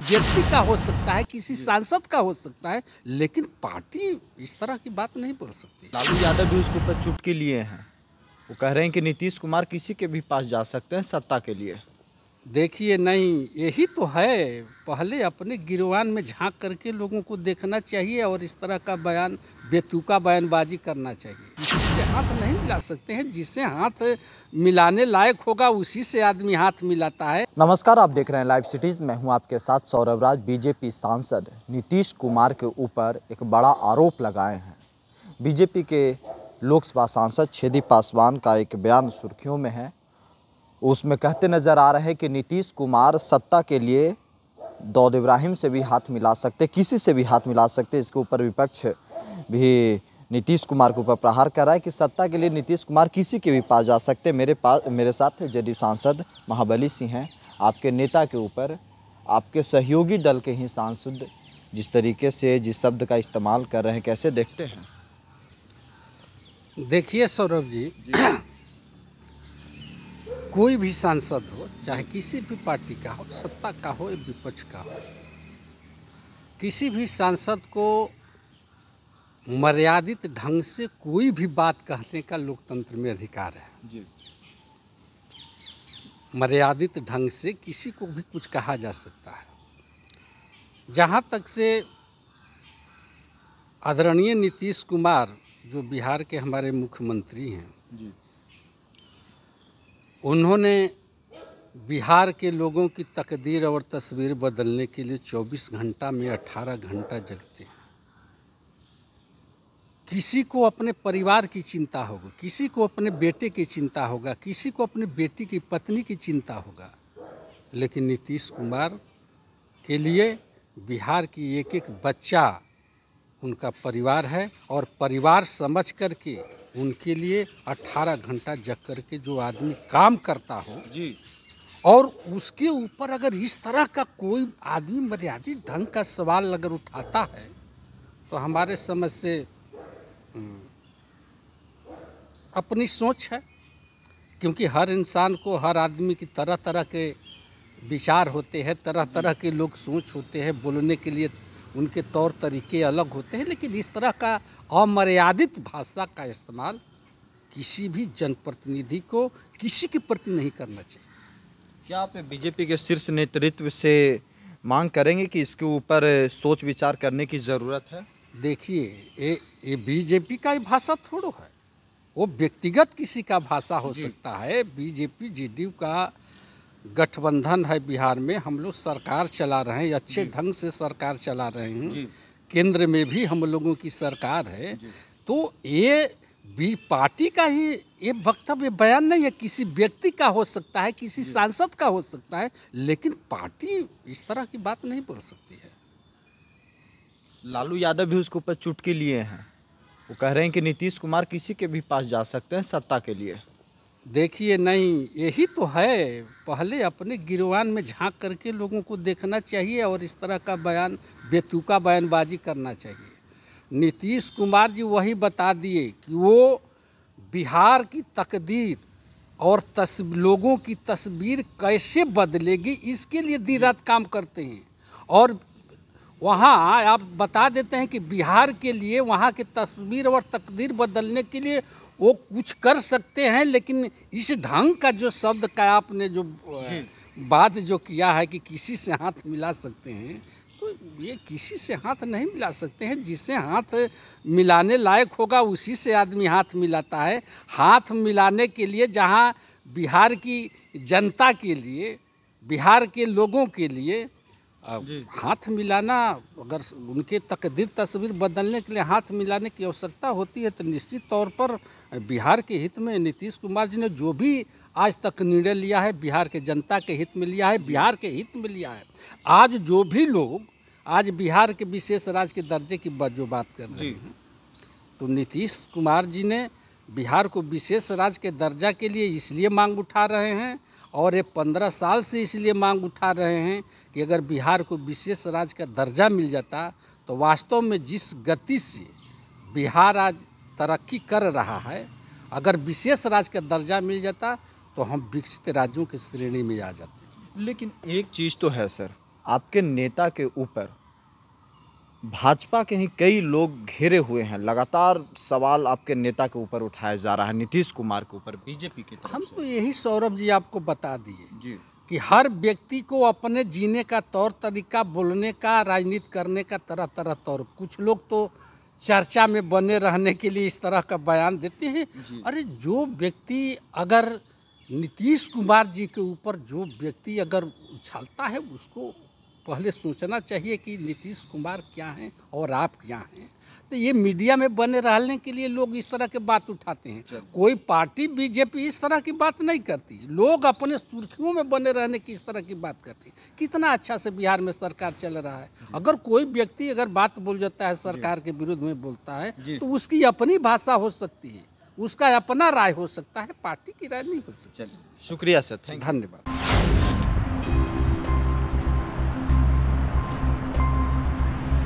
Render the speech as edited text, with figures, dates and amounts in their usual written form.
व्यक्ति का हो सकता है, किसी सांसद का हो सकता है, लेकिन पार्टी इस तरह की बात नहीं बोल सकती। लालू यादव भी उसके ऊपर चुटकी लिए हैं। वो कह रहे हैं कि नीतीश कुमार किसी के भी पास जा सकते हैं सत्ता के लिए। देखिए, नहीं, यही तो है। पहले अपने गिरवान में झांक करके लोगों को देखना चाहिए और इस तरह का बयान, बेतुका बयानबाजी करना चाहिए। किसी से हाथ नहीं मिला सकते हैं, जिससे हाथ मिलाने लायक होगा उसी से आदमी हाथ मिलाता है। नमस्कार, आप देख रहे हैं लाइव सिटीज। मैं हूं आपके साथ सौरभ राज। बीजेपी सांसद नीतीश कुमार के ऊपर एक बड़ा आरोप लगाए हैं। बीजेपी के लोकसभा सांसद छेदी पासवान का एक बयान सुर्खियों में है। उसमें कहते नजर आ रहे हैं कि नीतीश कुमार सत्ता के लिए दाऊद इब्राहिम से भी हाथ मिला सकते, किसी से भी हाथ मिला सकते। इसके ऊपर विपक्ष भी नीतीश कुमार के ऊपर प्रहार कर रहा है कि सत्ता के लिए नीतीश कुमार किसी के भी पास जा सकते। मेरे साथ जेडीयू सांसद महाबली सिंह हैं। आपके नेता के ऊपर आपके सहयोगी दल के ही सांसद जिस तरीके से जिस शब्द का इस्तेमाल कर रहे हैं, कैसे देखते हैं? देखिए सौरभ जी, कोई भी सांसद हो, चाहे किसी भी पार्टी का हो, सत्ता का हो या विपक्ष का हो, किसी भी सांसद को मर्यादित ढंग से कोई भी बात कहने का लोकतंत्र में अधिकार है जी। मर्यादित ढंग से किसी को भी कुछ कहा जा सकता है। जहाँ तक से आदरणीय नीतीश कुमार जो बिहार के हमारे मुख्यमंत्री हैं जी। उन्होंने बिहार के लोगों की तकदीर और तस्वीर बदलने के लिए 24 घंटा में 18 घंटा जगते हैं। किसी को अपने परिवार की चिंता होगी, किसी को अपने बेटे की चिंता होगा, किसी को अपने बेटी की पत्नी की चिंता होगा, लेकिन नीतीश कुमार के लिए बिहार की एक एक बच्चा उनका परिवार है और परिवार समझ करके उनके लिए 18 घंटा जग करके जो आदमी काम करता हो जी। और उसके ऊपर अगर इस तरह का कोई आदमी मर्यादित ढंग का सवाल अगर उठाता है तो हमारे समझ से अपनी सोच है। क्योंकि हर इंसान को, हर आदमी की तरह तरह के विचार होते हैं, तरह तरह के लोग सोच होते हैं, बोलने के लिए उनके तौर तरीके अलग होते हैं, लेकिन इस तरह का अमर्यादित भाषा का इस्तेमाल किसी भी जनप्रतिनिधि को किसी के प्रति नहीं करना चाहिए। क्या आप बीजेपी के शीर्ष नेतृत्व से मांग करेंगे कि इसके ऊपर सोच विचार करने की ज़रूरत है? देखिए, ये बीजेपी का ही भाषा थोड़ो है, वो व्यक्तिगत किसी का भाषा हो सकता है। बीजेपी जेडीयू का गठबंधन है बिहार में, हम लोग सरकार चला रहे हैं, अच्छे ढंग से सरकार चला रहे हैं, केंद्र में भी हम लोगों की सरकार है। तो ये भी पार्टी का ही ये वक्तव्य, बयान नहीं है, किसी व्यक्ति का हो सकता है, किसी सांसद का हो सकता है, लेकिन पार्टी इस तरह की बात नहीं बोल सकती है। लालू यादव भी उसके ऊपर चुटकी लिए हैं। वो कह रहे हैं कि नीतीश कुमार किसी के भी पास जा सकते हैं सत्ता के लिए। देखिए, नहीं, यही तो है। पहले अपने गिरवान में झांक करके लोगों को देखना चाहिए और इस तरह का बयान, बेतुका बयानबाजी करना चाहिए। नीतीश कुमार जी वही बता दिए कि वो बिहार की तकदीर और लोगों की तस्वीर कैसे बदलेगी, इसके लिए दिन रात काम करते हैं। और वहाँ आप बता देते हैं कि बिहार के लिए, वहाँ की तस्वीर और तकदीर बदलने के लिए वो कुछ कर सकते हैं, लेकिन इस ढंग का जो शब्द का आपने जो बात जो किया है कि किसी से हाथ मिला सकते हैं, तो ये किसी से हाथ नहीं मिला सकते हैं। जिससे हाथ मिलाने लायक होगा उसी से आदमी हाथ मिलाता है। हाथ मिलाने के लिए जहाँ बिहार की जनता के लिए, बिहार के लोगों के लिए हाथ मिलाना, अगर उनके तकदीर तस्वीर बदलने के लिए हाथ मिलाने की आवश्यकता होती है, तो निश्चित तौर पर बिहार के हित में नीतीश कुमार जी ने जो भी आज तक निर्णय लिया है, बिहार के जनता के हित में लिया है, बिहार के हित में लिया है। आज जो भी लोग आज बिहार के विशेष राज्य के दर्जे की जो बात कर रहे हैं, तो नीतीश कुमार जी ने बिहार को विशेष राज्य के दर्जा के लिए इसलिए मांग उठा रहे हैं और ये 15 साल से इसलिए मांग उठा रहे हैं कि अगर बिहार को विशेष राज्य का दर्जा मिल जाता तो वास्तव में जिस गति से बिहार आज तरक्की कर रहा है, अगर विशेष राज्य का दर्जा मिल जाता तो हम विकसित राज्यों की श्रेणी में आ जाते। लेकिन एक चीज़ तो है सर, आपके नेता के ऊपर भाजपा के ही कई लोग घेरे हुए हैं, लगातार सवाल आपके नेता के ऊपर उठाया जा रहा है, नीतीश कुमार के ऊपर बीजेपी की तरफ हम से। तो यही सौरभ जी आपको बता दिए जी कि हर व्यक्ति को अपने जीने का तौर तरीका, बोलने का, राजनीति करने का तरह तरह तौर। कुछ लोग तो चर्चा में बने रहने के लिए इस तरह का बयान देते हैं। अरे जो व्यक्ति अगर नीतीश कुमार जी के ऊपर जो व्यक्ति अगर उछालता है, उसको पहले सोचना चाहिए कि नीतीश कुमार क्या हैं और आप क्या हैं। तो ये मीडिया में बने रहने के लिए लोग इस तरह के बात उठाते हैं। कोई पार्टी बीजेपी इस तरह की बात नहीं करती। लोग अपने सुर्खियों में बने रहने की इस तरह की बात करते हैं। कितना अच्छा से बिहार में सरकार चल रहा है। अगर कोई व्यक्ति अगर बात बोल जाता है, सरकार के विरुद्ध में बोलता है, तो उसकी अपनी भाषा हो सकती है, उसका अपना राय हो सकता है, पार्टी की राय नहीं हो सकती। शुक्रिया सर, थैंक यू। धन्यवाद।